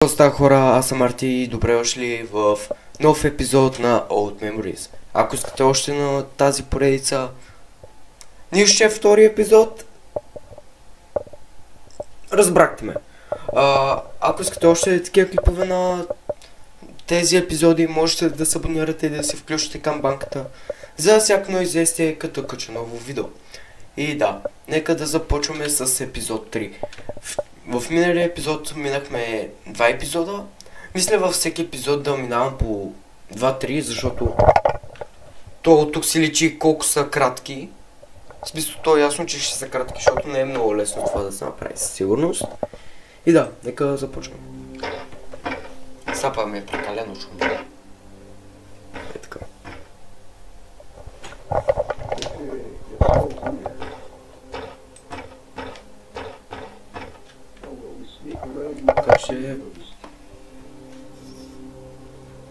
Здравейте хора, аз съм Марти и добре дошли в нов епизод на Old Memories. Ако искате още на тази поредица, нищо е втори епизод, разбрахте ме. Ако искате още такива клипове на тези епизоди, можете да се абонирате и да се включите към банката за всяко ново известие, като кача ново видео. И да, нека да започваме с епизод 3. В миналия епизод минахме 2 епизода. Мисля във всеки епизод да минавам по 2-3, защото то от тук си личи колко са кратки. В смисъл, то е ясно, че ще са кратки, защото не е много лесно това да се направи със сигурност. И да, нека започнем. Сапа ми е прекалено шумно. Е така.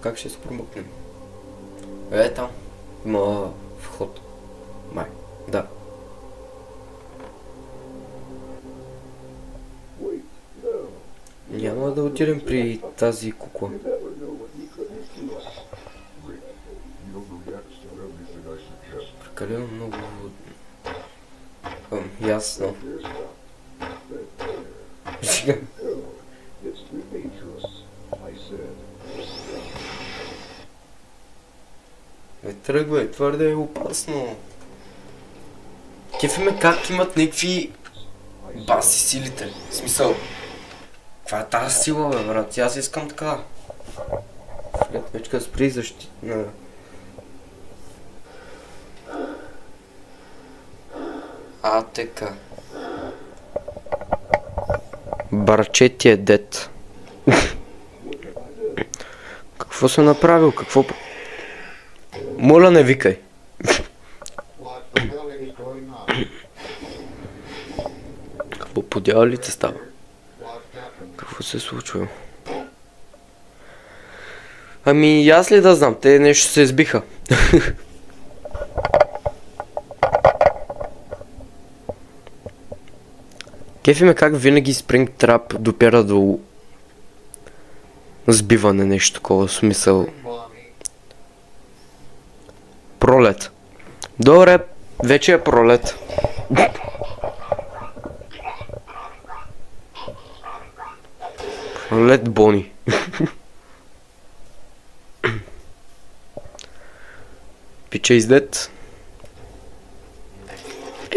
Как ще се промъкнем? Там има вход. Май, да. Няма да отидем при тази кукла. Прекалено много... ясно. Тръгвай, твърде е опасно. Кефи ме как имат някакви баси силите. В смисъл, каква е тази сила, бе, брат? Аз искам така. Вечка спри защитна. Така. Барче ти е дет. Какво съм направил? Какво... Моля, не викай. Какво по дяволите става? Какво се случва? Ами, аз ли да знам? Те нещо се избиха. Кефи ме как винаги Springtrap допира до сбиване, нещо такова, смисъл. Пролет. Добре, вече е пролет. Пролет Бони. Пича издет.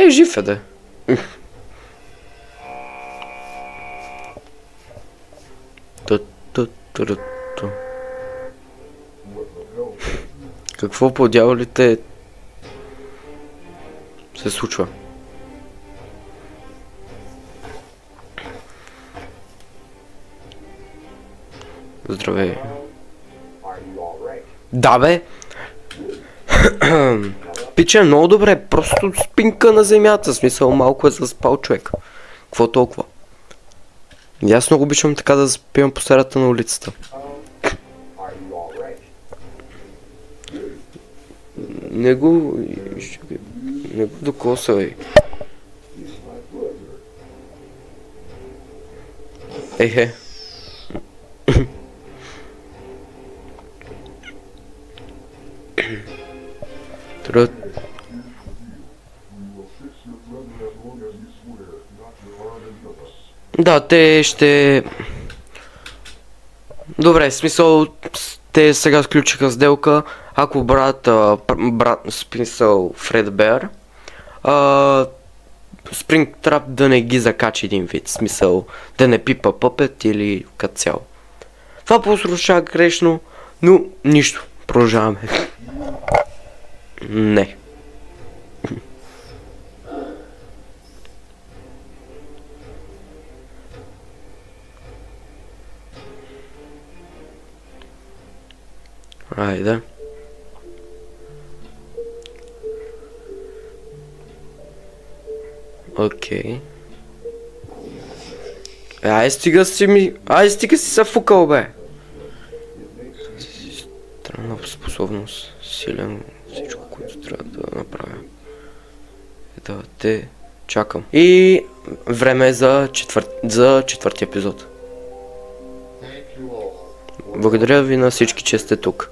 Жив е, да. Какво по дяволите се случва? Здравей. Да, бе. Пича е много добре, просто спинка на земята, в смисъл малко е заспал човек. Какво толкова? И аз много обичам така да спивам по средата на улицата. Не го докосвай. Ехе. Да, те ще... Добре, в смисъл, те сега сключиха сделка, ако брат, смисъл Фредбер, Springtrap да не ги закачи един вид, смисъл, да не пипа пъпет или като цяло. Това послуша грешно, но нищо, продължаваме. Не. Айде. Окей. Стига си се фукал, бе. Странна способност. Силен. Всичко, което трябва да направя. Да, те чакам. И време е за четвърти епизод. Благодаря ви на всички, че сте тук.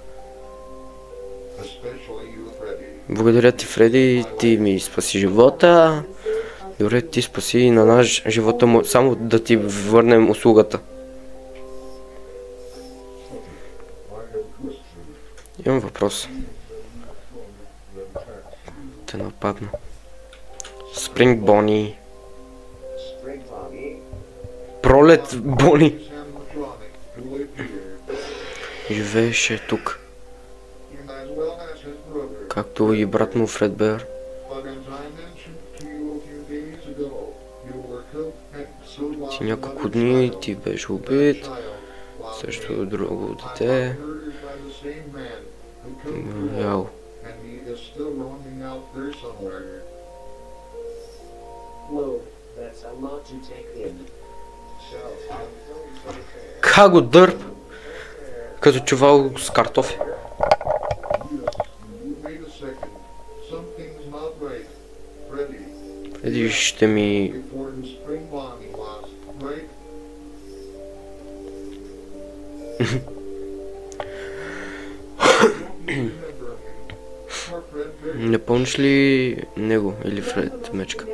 Благодаря ти, Фреди, ти ми спаси живота. Добре, ти спаси на наш живота му, само да ти върнем услугата. Имам въпрос. Те нападна. Спринг Бони. Пролет Бони. Живееше тук. Както и брат му Фредбер. Ти няколко дни ти беше убит. Също друго дете. Яо. Как го дърп? Като чувал с картофи. Преди ще ми... Не помниш ли него или Фред Мечка?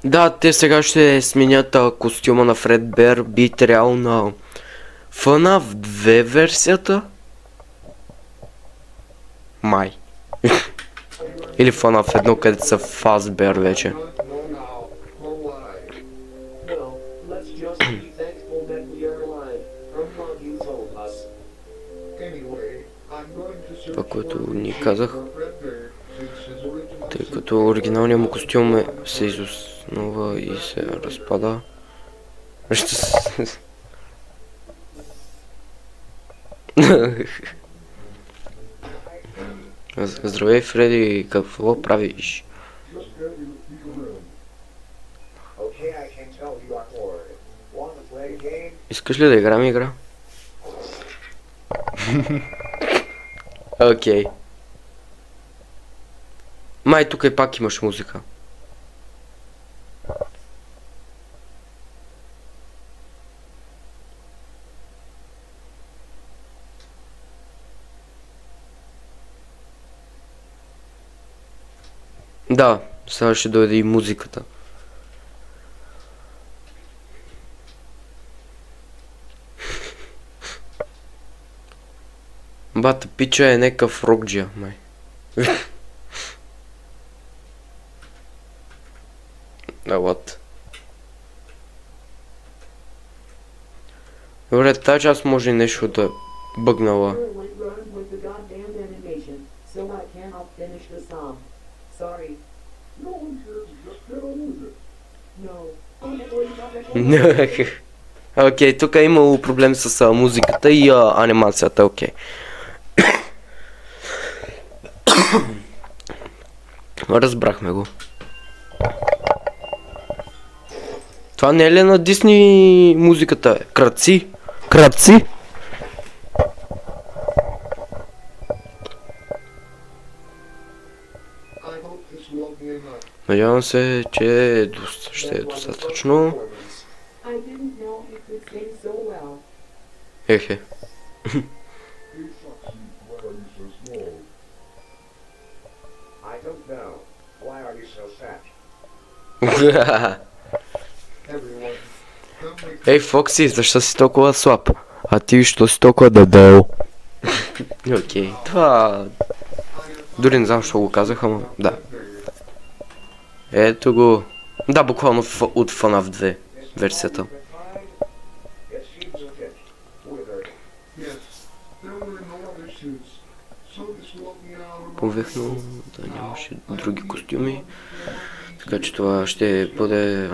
Да, те сега ще сменят костюма на Фред Бер, би трябвало на FNAF 2 версията? Май. Или FNAF 1, където са Фазбер вече. Това, което ни казах, тъй като оригиналният му костюм се изоснова и се разпада. Здравей, Фреди, какво правиш? Искаш ли да играем игра? Окей. Май тук и пак имаш музика. Да, сега ще дойде и музиката. Бата пича е некъв рокджия, май. Да, what? Добре, тази част може нещо да бъгнала. Окей, тук е имало проблем с музиката и анимацията, окей. Разбрахме го. Това не е ли на Дисни музиката? Крадци? Крадци? Надявам се, че ще е достатъчно. Ехе. Ей, Фокси, защо си толкова слаб? А ти що си толкова дебел? Окей, това... Дори не знам, що го казах, ама да. Ето го. Да, буквално от FNAF 2 версията. Повехно да нямаше други костюми. Така че това ще бъде...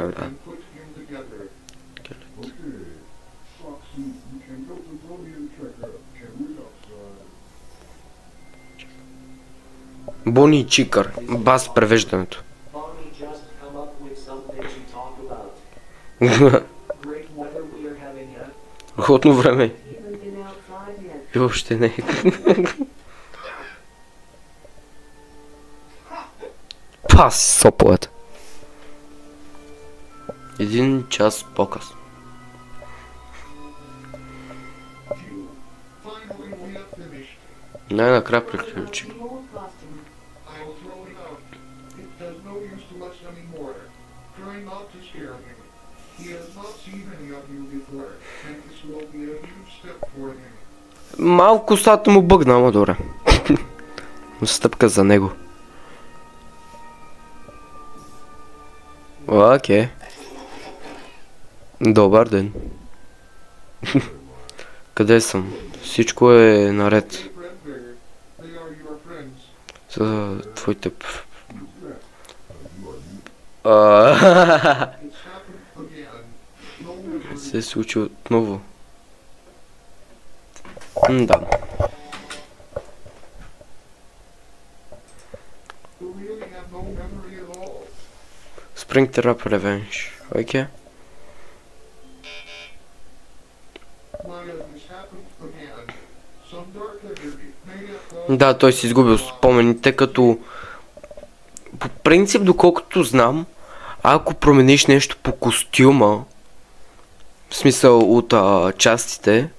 Бони Чикър. Бас превеждането. Ходно време. И още не. Пас соплата. 1 час по-късно. Най-накрая приключи. Малко косата му бъгна, ама добре. Стъпка за него. Окей. Добър ден. Къде съм? Всичко е наред. За твоите... се е случи отново. Да. Springtrap Revenge. Окей. Да, той си изгубил спомените, като по принцип, доколкото знам, ако промениш нещо по костюма, в смисъл от частите,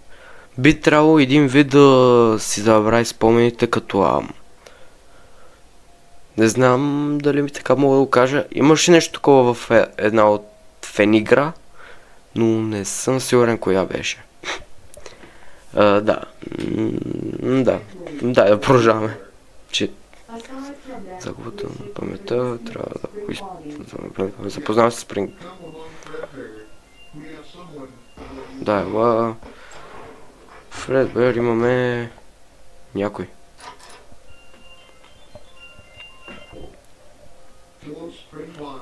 би трябвало един вид да си забрави спомените, като не знам дали ми така мога да го кажа. Имаше нещо такова в една от фенигра, но не съм сигурен коя беше. Да. Да, продължаваме. Че загубата на паметта трябва да запознавам се с Спринг. Да, ела. Фредбер имаме някой.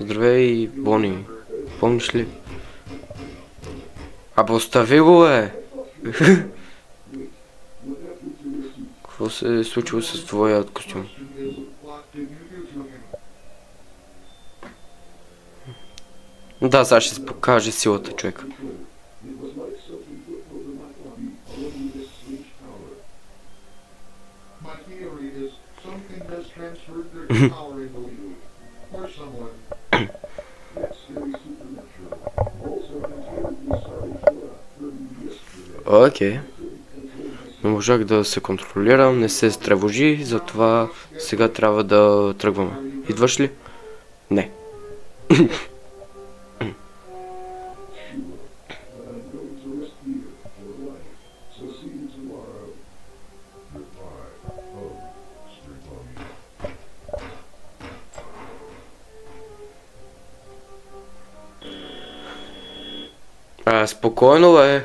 Здравей, Бони. Помниш ли? Абе, остави го, бе! Какво се е случило с твоя костюм? Да, сега ще се покаже силата, човек. Окей. Не можах да се контролирам, не се стревожи, затова сега трябва да тръгваме. Идваш ли? Не. Спокойно, бе.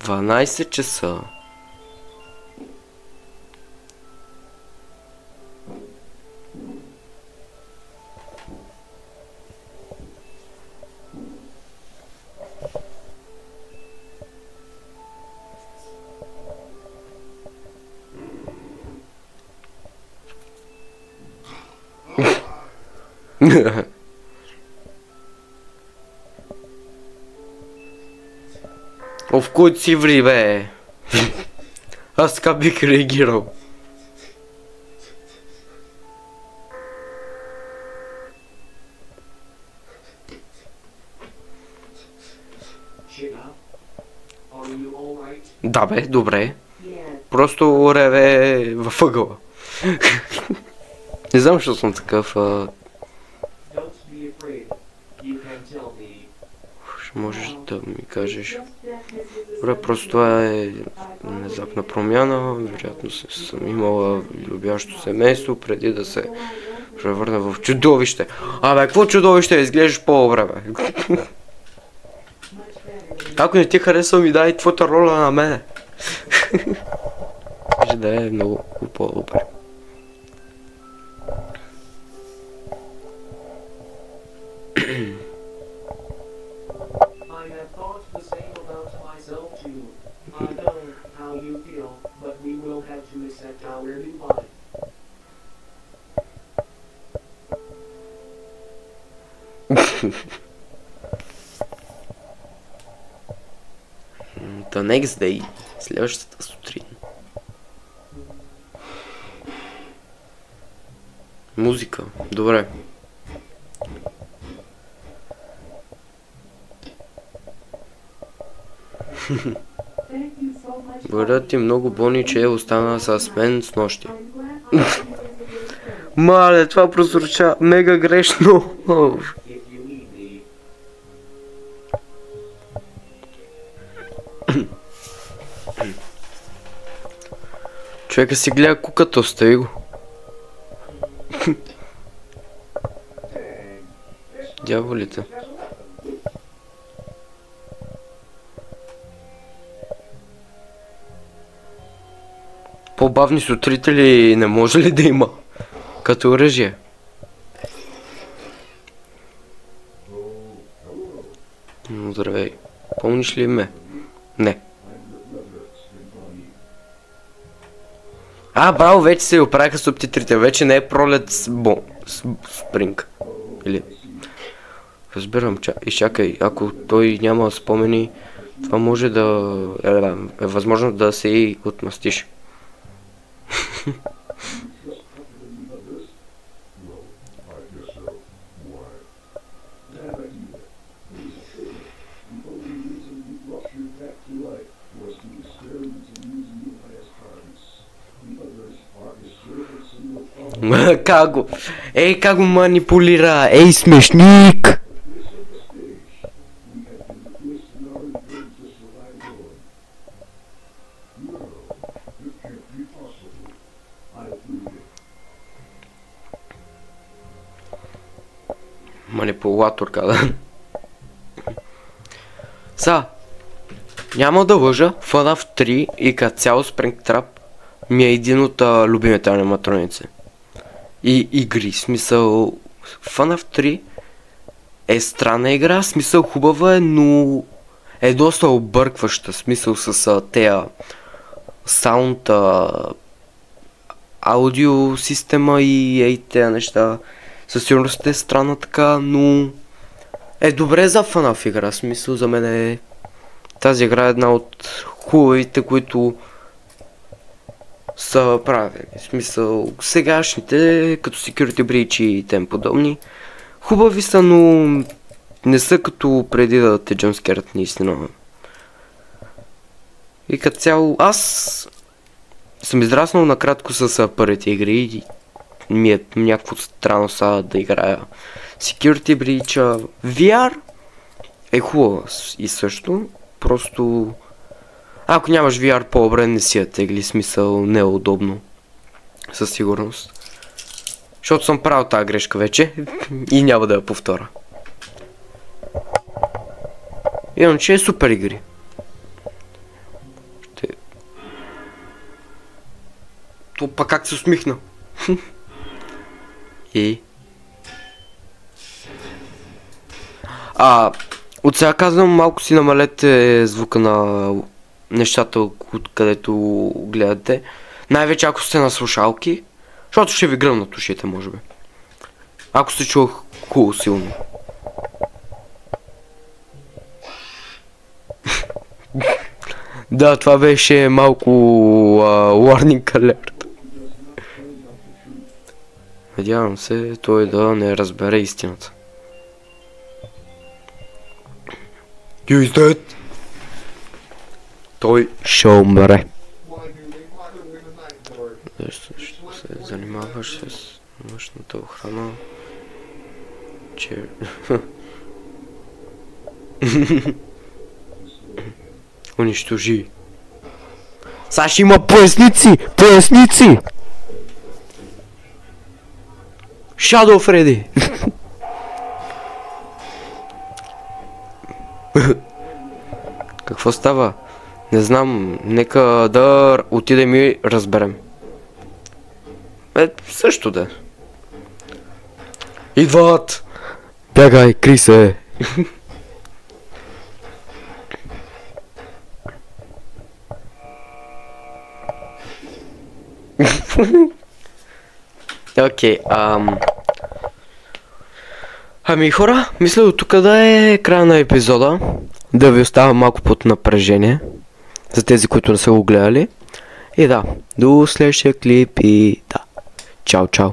12 часа. В кой си ври, бе? Аз така бих реагирал. Да, бе, добре. Просто реве във ъгъла. Не знам, защо съм такъв. Можеш да ми кажеш. Добре, просто това е внезапна промяна. Вероятно съм имала любящо семейство преди да се превърна в чудовище. Абе, какво чудовище? Изглеждаш по-добре, бе. Ако не ти харесва, ми дай твоята роля на мене. Може да е много по-добре. The next day, следващата сутрин. Музика. Добре. Благодаря ти много, Бони, че остана с мен с нощи. Мале, това прозвуча мега грешно. Човека си гледа куката, остави го. Дяволите. По-бавни сутрители не може ли да има? Като оръжие. Здравей. Помниш ли ме? Не. Браво, вече се оправиха субтитрите. Вече не е пролет спринг. Или... Разбирам, изчакай. Ако той няма спомени, това може да... е възможно да се и отмъстиш. Как го? Ей, как го манипулира? Ей, смешник! Манипулатор, да. Няма да лъжа, FNAF 3 и като цяло Springtrap ми е един от любимите аниматроници. И игри, смисъл... FNAF 3 е странна игра, смисъл хубава е, но е доста объркваща, смисъл с тея саунд, аудио система и тези неща. Със сигурност е странна така, но е добре за FNAF игра, смисъл за мен е... Тази игра е една от хубавите, които са правени. В смисъл, сегашните, като Security Breach и тем подобни, хубави са, но не са като преди да те джъмскерат наистина. И като цяло, аз съм израснал накратко с първите игри и ми е някакво странно са да играя Security Breach. VR е хубава и също, просто... Ако нямаш VR, по-добре не си я тегли, смисъл не е удобно. Със сигурност. Защото съм правил тази грешка вече и няма да я повторя. Иначе е супер игри. То пак как се усмихна. И... От сега казвам, малко си намалете звука на нещата, откъдето гледате. Най-вече ако сте на слушалки, защото ще ви гръмнат ушите, може би. Ако се чува хубаво силно. Да, това беше малко warning alert. Надявам се той да не разбере истината. You is dead. Той ще умре. Защо се занимаваш с нощната охрана? Че... Унищожи. Саш има поясници! Поясници! Shadow Freddy! Какво става? Не знам, нека да отидем и разберем. Също да. Идват! Бягай, Крисе! Окей, ами хора, мисля до тук да е края на епизода. Да ви остава малко под напрежение. За тези, които не са го гледали. И да, до следващия клип и да. Чао, чао.